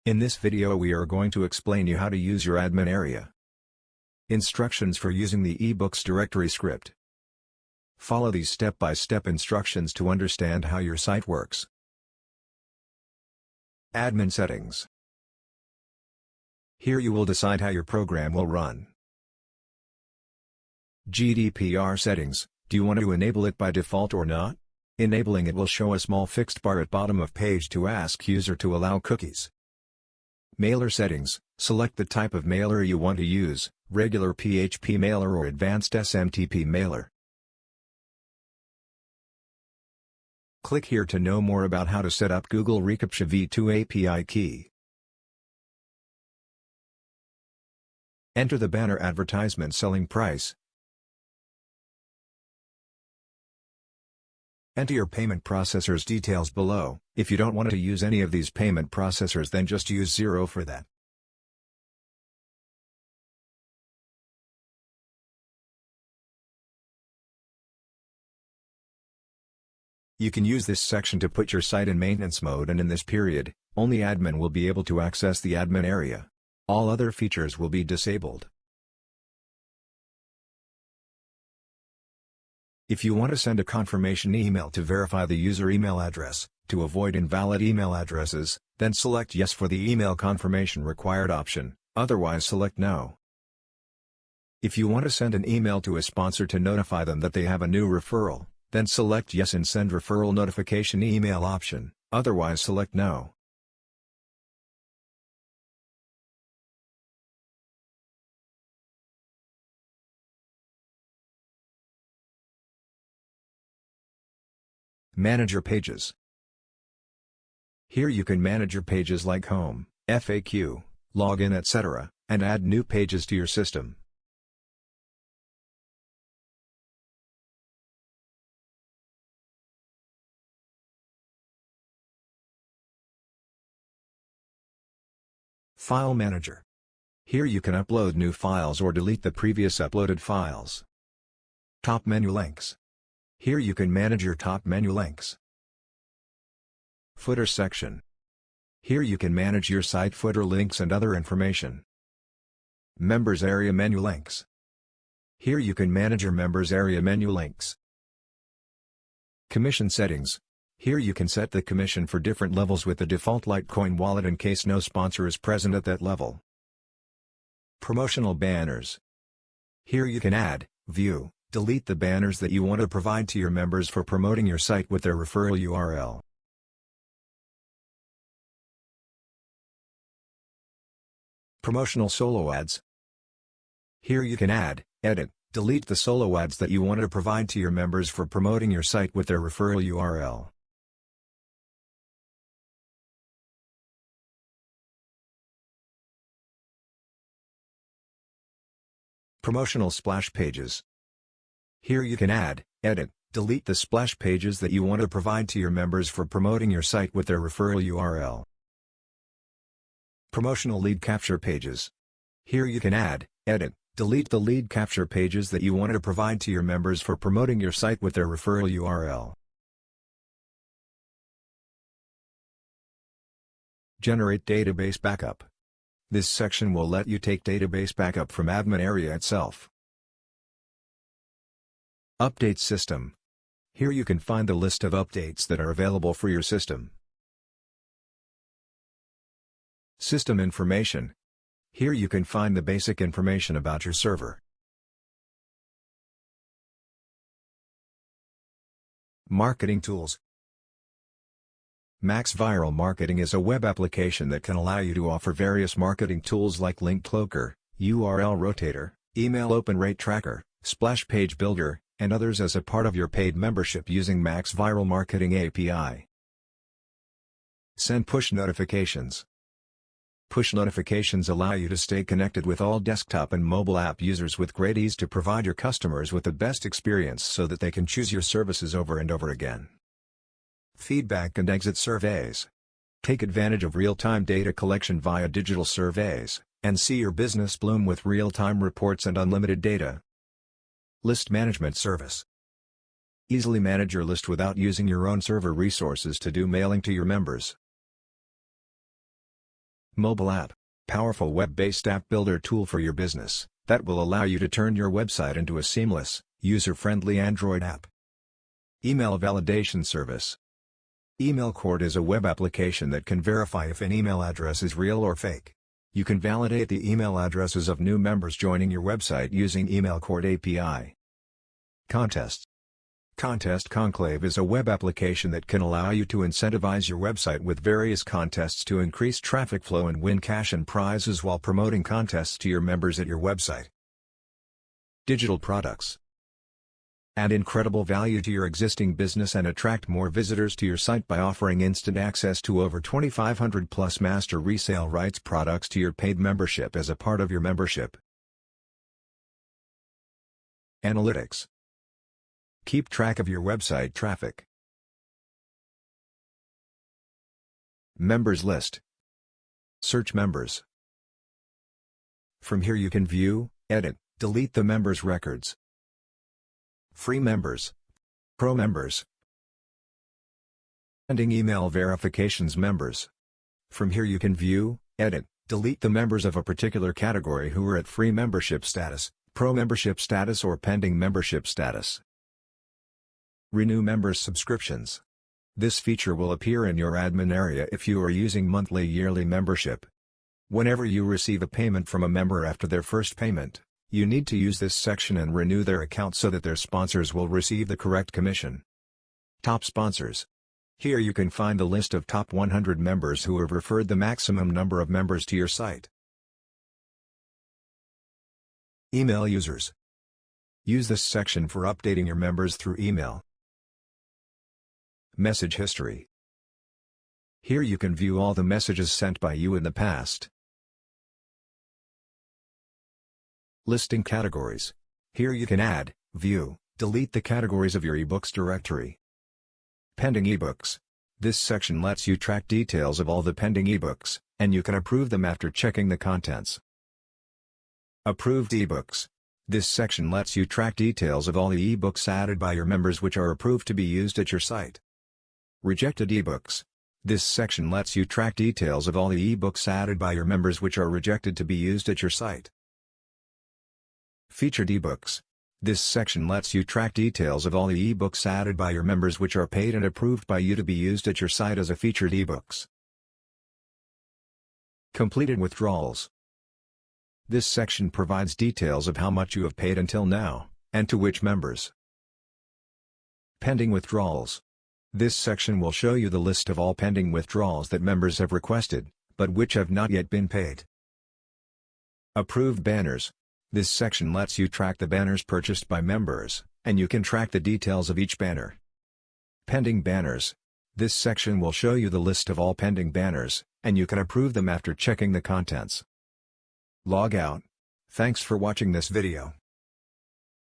In this video we are going to explain you how to use your admin area. Instructions for using the ebooks directory script. Follow these step-by-step instructions to understand how your site works. Admin settings. Here you will decide how your program will run. GDPR settings. Do you want to enable it by default or not? Enabling it will show a small fixed bar at bottom of page to ask user to allow cookies. Mailer settings. Select the type of mailer you want to use, regular PHP mailer or advanced SMTP mailer. Click here to know more about how to set up Google reCAPTCHA v2 API key. Enter the banner advertisement selling price. Enter your payment processor's details below. If you don't want to use any of these payment processors, then just use 0 for that. You can use this section to put your site in maintenance mode, and in this period, only admin will be able to access the admin area. All other features will be disabled. If you want to send a confirmation email to verify the user email address, to avoid invalid email addresses, then select Yes for the email confirmation required option, otherwise select No. If you want to send an email to a sponsor to notify them that they have a new referral, then select Yes in Send Referral Notification Email option, otherwise select No. Manage your pages. Here you can manage your pages like home, FAQ, login, etc., and add new pages to your system. File Manager. Here you can upload new files or delete the previous uploaded files. Top menu links. Here you can manage your top menu links. Footer section. Here you can manage your site footer links and other information. Members area menu links. Here you can manage your members area menu links. Commission settings. Here you can set the commission for different levels with the default Litecoin wallet in case no sponsor is present at that level. Promotional banners. Here you can add, view, delete the banners that you want to provide to your members for promoting your site with their referral URL. Promotional solo ads. Here you can add, edit, delete the solo ads that you want to provide to your members for promoting your site with their referral URL. Promotional splash pages. Here you can add, edit, delete the splash pages that you want to provide to your members for promoting your site with their referral URL. Promotional lead capture pages. Here you can add, edit, delete the lead capture pages that you want to provide to your members for promoting your site with their referral URL. Generate database backup. This section will let you take database backup from admin area itself. Update system. Here you can find the list of updates that are available for your system. System information. Here you can find the basic information about your server. Marketing tools. Max Viral Marketing is a web application that can allow you to offer various marketing tools like Link Cloaker, URL Rotator, Email Open Rate Tracker, Splash Page Builder, and others as a part of your paid membership using Max Viral Marketing API. Send push notifications. Push notifications allow you to stay connected with all desktop and mobile app users with great ease to provide your customers with the best experience so that they can choose your services over and over again. Feedback and exit surveys. Take advantage of real-time data collection via digital surveys, and see your business bloom with real-time reports and unlimited data. List management service. Easily manage your list without using your own server resources to do mailing to your members. Mobile app. Powerful web-based app builder tool for your business, that will allow you to turn your website into a seamless, user-friendly Android app. Email validation service. EmailCourt is a web application that can verify if an email address is real or fake. You can validate the email addresses of new members joining your website using EmailCourt API. Contests. Contest Conclave is a web application that can allow you to incentivize your website with various contests to increase traffic flow and win cash and prizes while promoting contests to your members at your website. Digital products. Add incredible value to your existing business and attract more visitors to your site by offering instant access to over 2,500 plus master resale rights products to your paid membership as a part of your membership. Analytics. Keep track of your website traffic. Members list. Search members. From here you can view, edit, delete the members' records. Free members. Pro members. Pending email verifications members. From here you can view, edit, delete the members of a particular category who are at free membership status, pro membership status or pending membership status. Renew members' subscriptions. This feature will appear in your admin area if you are using monthly yearly membership. Whenever you receive a payment from a member after their first payment, you need to use this section and renew their account so that their sponsors will receive the correct commission. Top sponsors. Here you can find the list of top 100 members who have referred the maximum number of members to your site. Email users. Use this section for updating your members through email. Message history. Here you can view all the messages sent by you in the past. Listing categories. Here you can add, view, delete the categories of your ebooks directory. Pending ebooks. This section lets you track details of all the pending ebooks, and you can approve them after checking the contents. Approved ebooks. This section lets you track details of all the ebooks added by your members which are approved to be used at your site. Rejected ebooks. This section lets you track details of all the ebooks added by your members which are rejected to be used at your site. Featured ebooks. This section lets you track details of all the ebooks added by your members which are paid and approved by you to be used at your site as a featured ebooks. Completed withdrawals. This section provides details of how much you have paid until now, and to which members. Pending withdrawals. This section will show you the list of all pending withdrawals that members have requested, but which have not yet been paid. Approved banners. This section lets you track the banners purchased by members, and you can track the details of each banner. Pending banners. This section will show you the list of all pending banners, and you can approve them after checking the contents. Log out. Thanks for watching this video.